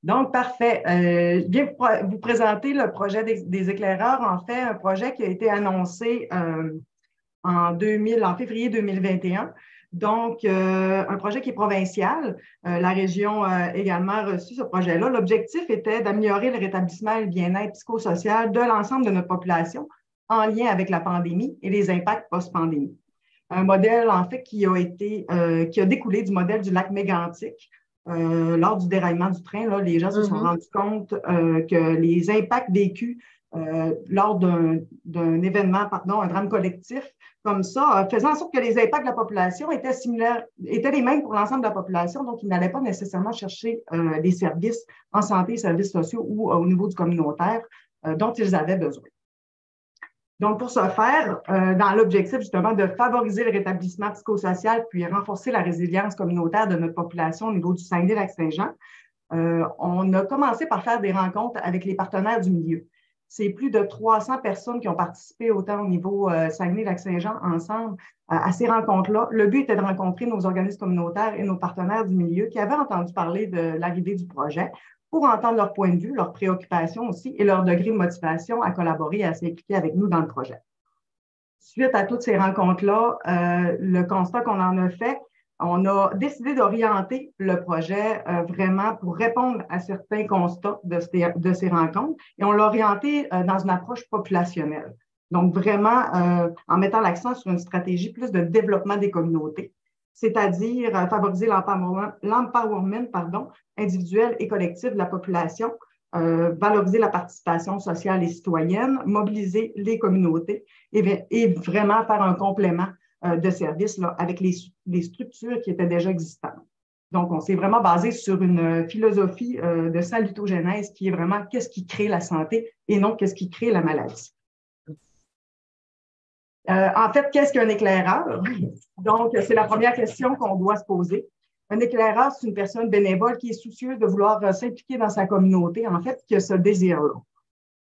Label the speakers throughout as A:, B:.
A: Donc, parfait. Je viens vous présenter le projet des éclaireurs. En fait, un projet qui a été annoncé en février 2021. Donc, un projet qui est provincial. La région a également reçu ce projet-là. L'objectif était d'améliorer le rétablissement et le bien-être psychosocial de l'ensemble de notre population en lien avec la pandémie et les impacts post-pandémie. Un modèle, en fait, qui a découlé du modèle du lac Mégantic. Lors du déraillement du train, là, les gens se sont rendus compte que les impacts vécus lors d'un événement, pardon, un drame collectif comme ça, faisant en sorte que les impacts de la population étaient similaires, étaient les mêmes pour l'ensemble de la population, donc ils n'allaient pas nécessairement chercher des services en santé, services sociaux ou au niveau du communautaire dont ils avaient besoin. Donc, pour ce faire, dans l'objectif justement de favoriser le rétablissement psychosocial puis renforcer la résilience communautaire de notre population au niveau du Saguenay-Lac-Saint-Jean, on a commencé par faire des rencontres avec les partenaires du milieu. C'est plus de 300 personnes qui ont participé autant au niveau Saguenay-Lac-Saint-Jean ensemble à ces rencontres-là. Le but était de rencontrer nos organismes communautaires et nos partenaires du milieu qui avaient entendu parler de l'arrivée du projet pour entendre leur point de vue, leurs préoccupations aussi et leur degré de motivation à collaborer et à s'impliquer avec nous dans le projet. Suite à toutes ces rencontres-là, le constat qu'on en a fait, on a décidé d'orienter le projet vraiment pour répondre à certains constats de ces rencontres et on l'a orienté dans une approche populationnelle. Donc, vraiment, en mettant l'accent sur une stratégie plus de développement des communautés, c'est-à-dire favoriser l'empowerment individuel et collectif de la population, valoriser la participation sociale et citoyenne, mobiliser les communautés et vraiment faire un complément de services là, avec les structures qui étaient déjà existantes. Donc, on s'est vraiment basé sur une philosophie de salutogénèse qui est vraiment qu'est-ce qui crée la santé et non qu'est-ce qui crée la maladie. En fait, qu'est-ce qu'un éclaireur? Donc, c'est la première question qu'on doit se poser. Un éclaireur, c'est une personne bénévole qui est soucieuse de vouloir s'impliquer dans sa communauté, en fait, qui a ce désir-là.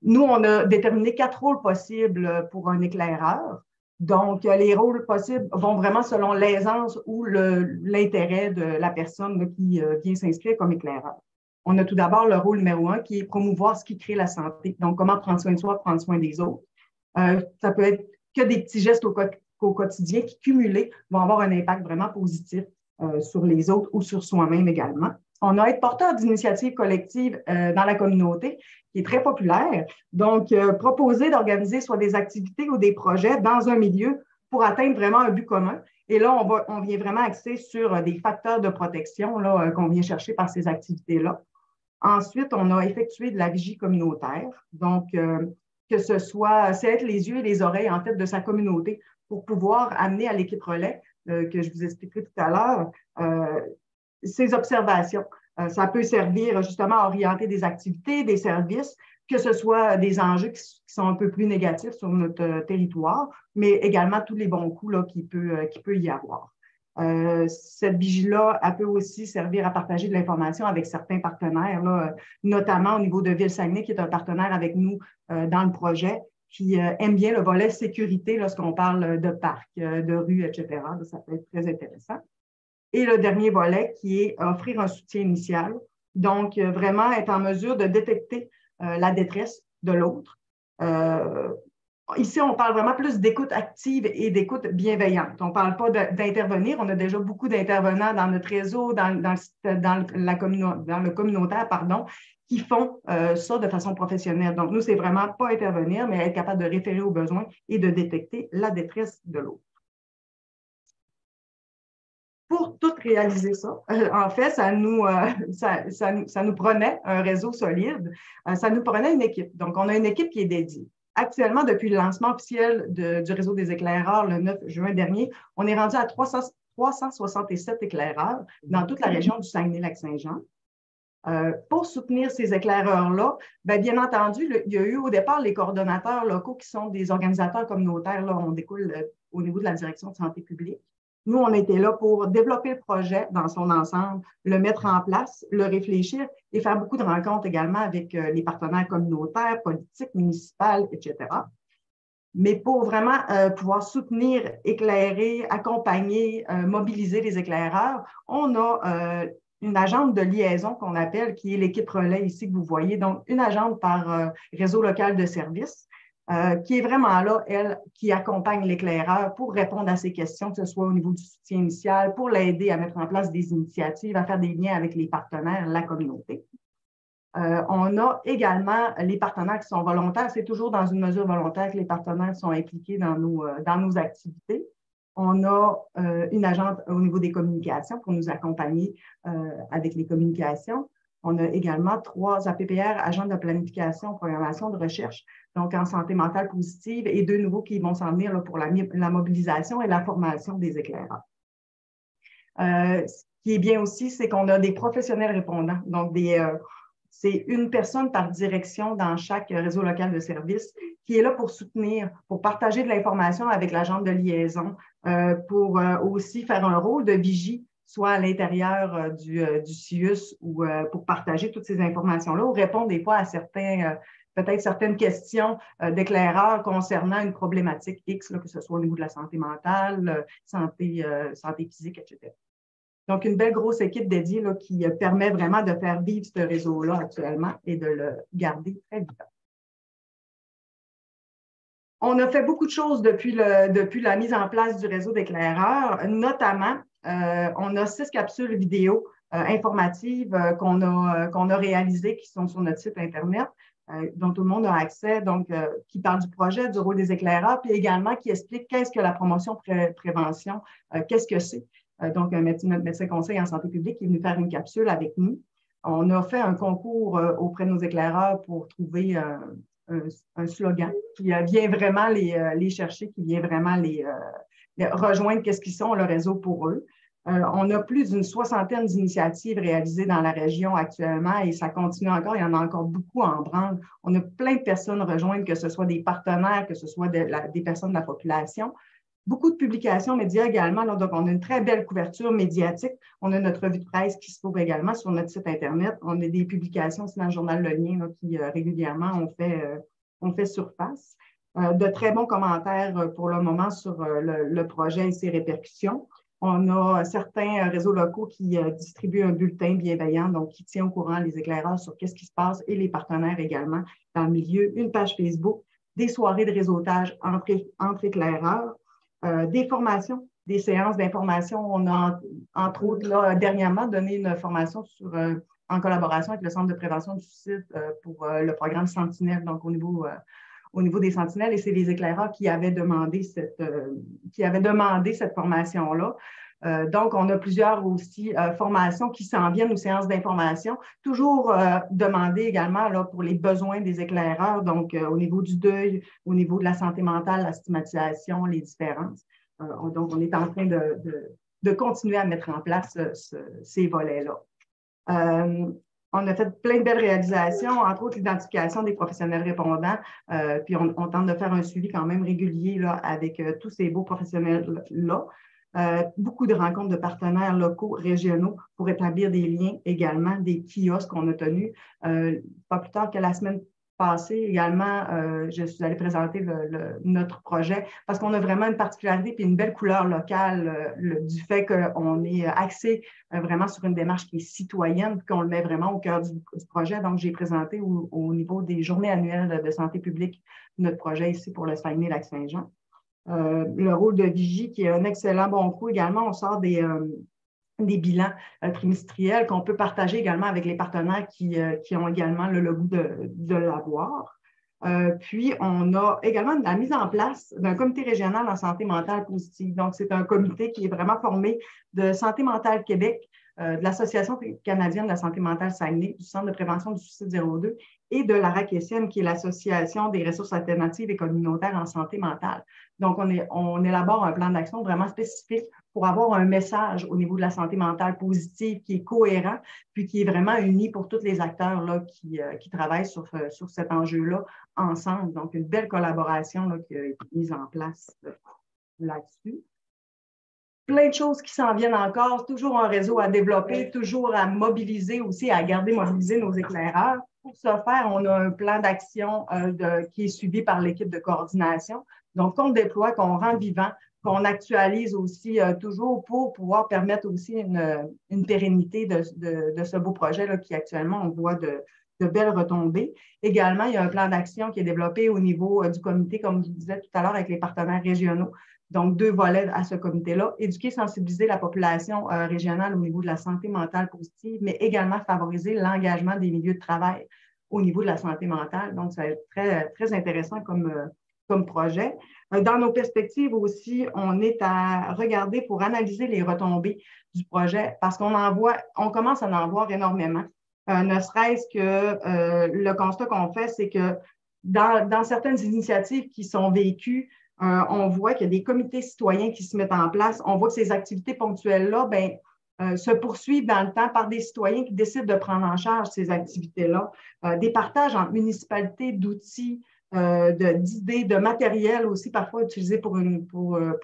A: Nous, on a déterminé 4 rôles possibles pour un éclaireur. Donc, les rôles possibles vont vraiment selon l'aisance ou l'intérêt de la personne qui vient s'inscrire comme éclaireur. On a tout d'abord le rôle numéro 1 qui est promouvoir ce qui crée la santé. Donc, comment prendre soin de soi, prendre soin des autres. Ça peut être que des petits gestes au quotidien qui, cumulés, vont avoir un impact vraiment positif sur les autres ou sur soi-même également. On a être porteur d'initiatives collectives dans la communauté, qui est très populaire. Donc, proposer d'organiser soit des activités ou des projets dans un milieu pour atteindre vraiment un but commun. Et là, on vient vraiment axer sur des facteurs de protection qu'on vient chercher par ces activités-là. Ensuite, on a effectué de la vigie communautaire. Donc, que ce soit, c'est être les yeux et les oreilles, en fait, de sa communauté pour pouvoir amener à l'équipe relais, que je vous expliquerai tout à l'heure, ces observations. Ça peut servir justement à orienter des activités, des services, que ce soit des enjeux qui sont un peu plus négatifs sur notre territoire, mais également tous les bons coups qu'il peut y avoir. Cette vigie-là, elle peut aussi servir à partager de l'information avec certains partenaires, là, notamment au niveau de Ville-Saguenay, qui est un partenaire avec nous dans le projet, qui aime bien le volet sécurité lorsqu'on parle de parcs, de rues, etc. Là, ça peut être très intéressant. Et le dernier volet qui est offrir un soutien initial. Donc, vraiment être en mesure de détecter la détresse de l'autre. Ici, on parle vraiment plus d'écoute active et d'écoute bienveillante. On ne parle pas d'intervenir. On a déjà beaucoup d'intervenants dans notre réseau, dans le communautaire, qui font ça de façon professionnelle. Donc, nous, c'est vraiment pas intervenir, mais être capable de référer aux besoins et de détecter la détresse de l'autre. Pour tout réaliser ça, en fait, ça nous prenait un réseau solide, ça nous prenait une équipe. Donc, on a une équipe qui est dédiée. Actuellement, depuis le lancement officiel du réseau des éclaireurs le 9 juin dernier, on est rendu à 367 éclaireurs dans toute la région du Saguenay-Lac-Saint-Jean. Pour soutenir ces éclaireurs-là, bien entendu, il y a eu au départ les coordonnateurs locaux qui sont des organisateurs communautaires. Là, on découle au niveau de la direction de santé publique. Nous, on était là pour développer le projet dans son ensemble, le mettre en place, le réfléchir et faire beaucoup de rencontres également avec les partenaires communautaires, politiques, municipales, etc. Mais pour vraiment pouvoir soutenir, éclairer, accompagner, mobiliser les éclaireurs, on a une agente de liaison qu'on appelle, qui est l'équipe relais ici que vous voyez. Donc, une agente par réseau local de services qui est vraiment là, elle, qui accompagne l'éclaireur pour répondre à ses questions, que ce soit au niveau du soutien initial, pour l'aider à mettre en place des initiatives, à faire des liens avec les partenaires, la communauté. On a également les partenaires qui sont volontaires. C'est toujours dans une mesure volontaire que les partenaires sont impliqués dans nos activités. On a une agente au niveau des communications pour nous accompagner avec les communications. On a également 3 APPR, agents de planification, programmation de recherche, donc en santé mentale positive, et 2 nouveaux qui vont s'en venir là, pour la mobilisation et la formation des éclaireurs. Ce qui est bien aussi, c'est qu'on a des professionnels répondants, donc c'est une personne par direction dans chaque réseau local de services qui est là pour soutenir, pour partager de l'information avec l'agent de liaison, pour aussi faire un rôle de vigie, soit à l'intérieur du CIUS ou pour partager toutes ces informations-là ou répondre des fois à peut-être certaines questions d'éclaireurs concernant une problématique X, là, que ce soit au niveau de la santé mentale, santé physique, etc. Donc, une belle grosse équipe dédiée là, qui permet vraiment de faire vivre ce réseau-là actuellement et de le garder très vivant. On a fait beaucoup de choses depuis la mise en place du réseau d'éclaireurs, notamment, on a 6 capsules vidéo informatives qu'on a réalisées qui sont sur notre site Internet, dont tout le monde a accès, donc qui parlent du projet, du rôle des éclaireurs, puis également qui expliquent qu'est-ce que la promotion prévention, qu'est-ce que c'est. Donc, notre médecin conseil en santé publique est venu faire une capsule avec nous. On a fait un concours auprès de nos éclaireurs pour trouver un slogan qui vient vraiment les chercher, qui vient vraiment les rejoindre qu'est-ce qu'ils sont, le réseau pour eux. On a plus d'une 60aine d'initiatives réalisées dans la région actuellement et ça continue encore. Il y en a encore beaucoup en branle. On a plein de personnes rejointes, que ce soit des partenaires, que ce soit des personnes de la population. Beaucoup de publications médias également. Là, donc, on a une très belle couverture médiatique. On a notre revue de presse qui se trouve également sur notre site Internet. On a des publications aussi dans le journal Le Lien là, qui régulièrement ont fait surface. De très bons commentaires pour le moment sur le projet et ses répercussions. On a certains réseaux locaux qui distribuent un bulletin bienveillant, donc qui tient au courant les éclaireurs sur qu'est-ce qui se passe et les partenaires également dans le milieu. Une page Facebook, des soirées de réseautage entre éclaireurs. Des formations, des séances d'information. On a, entre autres, là, dernièrement, donné une formation en collaboration avec le Centre de prévention du suicide pour le programme Sentinelle, donc au niveau des sentinelles, et c'est les éclaireurs qui avaient demandé cette formation-là. Donc, on a plusieurs aussi formations qui s'en viennent aux séances d'information, toujours demandées également là, pour les besoins des éclaireurs, donc au niveau du deuil, au niveau de la santé mentale, la stigmatisation, les différences. Donc, on est en train de continuer à mettre en place ces volets-là. On a fait plein de belles réalisations, entre autres l'identification des professionnels répondants, puis on tente de faire un suivi quand même régulier là, avec tous ces beaux professionnels-là. Beaucoup de rencontres de partenaires locaux, régionaux pour établir des liens également, des kiosques qu'on a tenus. Pas plus tard que la semaine passée également, je suis allée présenter notre projet parce qu'on a vraiment une particularité et une belle couleur locale du fait qu'on est axé vraiment sur une démarche qui est citoyenne, qu'on le met vraiment au cœur du projet. Donc, j'ai présenté au niveau des journées annuelles de santé publique notre projet ici pour le Saguenay-Lac-Saint-Jean. Le rôle de vigie, qui est un excellent bon coup également. On sort des bilans trimestriels qu'on peut partager également avec les partenaires qui ont également le goût de l'avoir. Puis, on a également la mise en place d'un comité régional en santé mentale positive. Donc, c'est un comité qui est vraiment formé de Santé mentale Québec, de l'Association canadienne de la santé mentale Saguenay, du Centre de prévention du suicide 02 et de la RAC-SM, qui est l'Association des ressources alternatives et communautaires en santé mentale. Donc, on élabore un plan d'action vraiment spécifique pour avoir un message au niveau de la santé mentale positive qui est cohérent, puis qui est vraiment uni pour tous les acteurs là, qui travaillent sur cet enjeu-là ensemble. Donc, une belle collaboration là, qui a été mise en place là-dessus. Plein de choses qui s'en viennent encore, toujours un réseau à développer, toujours à mobiliser aussi, à garder mobiliser nos éclaireurs. Pour ce faire, on a un plan d'action qui est suivi par l'équipe de coordination. Donc, qu'on déploie, qu'on rend vivant qu'on actualise aussi toujours pour pouvoir permettre aussi une pérennité de ce beau projet-là qui actuellement, on voit de belles retombées. Également, il y a un plan d'action qui est développé au niveau du comité, comme je disais tout à l'heure, avec les partenaires régionaux. Donc, 2 volets à ce comité-là. Éduquer, sensibiliser la population régionale au niveau de la santé mentale positive, mais également favoriser l'engagement des milieux de travail au niveau de la santé mentale. Donc, ça va être très, très intéressant comme projet. Dans nos perspectives aussi, on est à regarder pour analyser les retombées du projet parce on commence à en voir énormément. Ne serait-ce que le constat qu'on fait, c'est que dans certaines initiatives qui sont vécues, on voit qu'il y a des comités citoyens qui se mettent en place. On voit que ces activités ponctuelles-là, se poursuivent dans le temps par des citoyens qui décident de prendre en charge ces activités-là. Des partages entre municipalités d'outils, d'idées, de matériel aussi parfois utilisé pour une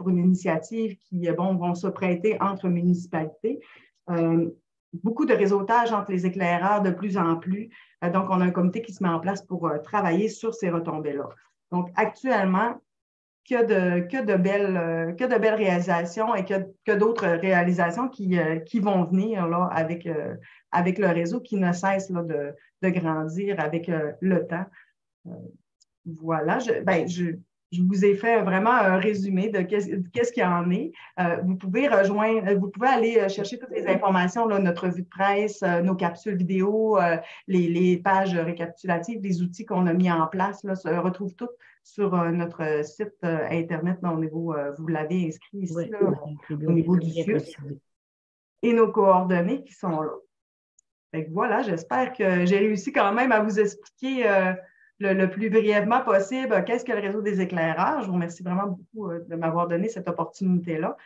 A: initiative qui vont se prêter entre municipalités. Beaucoup de réseautage entre les éclaireurs de plus en plus. Donc, on a un comité qui se met en place pour travailler sur ces retombées-là. Donc, actuellement, que de belles réalisations et que d'autres réalisations qui vont venir là, avec le réseau qui ne cesse là, de grandir avec le temps. Voilà, je vous ai fait vraiment un résumé de qu'est-ce qu'il y en est. Vous pouvez aller chercher toutes les informations, là, notre revue de presse, nos capsules vidéo, les pages récapitulatives, les outils qu'on a mis en place, là, se retrouvent toutes sur notre site Internet au niveau, vous l'avez inscrit ici,
B: ouais,
A: là, au niveau du CIUS, et nos coordonnées qui sont là. Fait que voilà, j'espère que j'ai réussi quand même à vous expliquer le plus brièvement possible qu'est-ce que le réseau des éclaireurs. Je vous remercie vraiment beaucoup de m'avoir donné cette opportunité-là.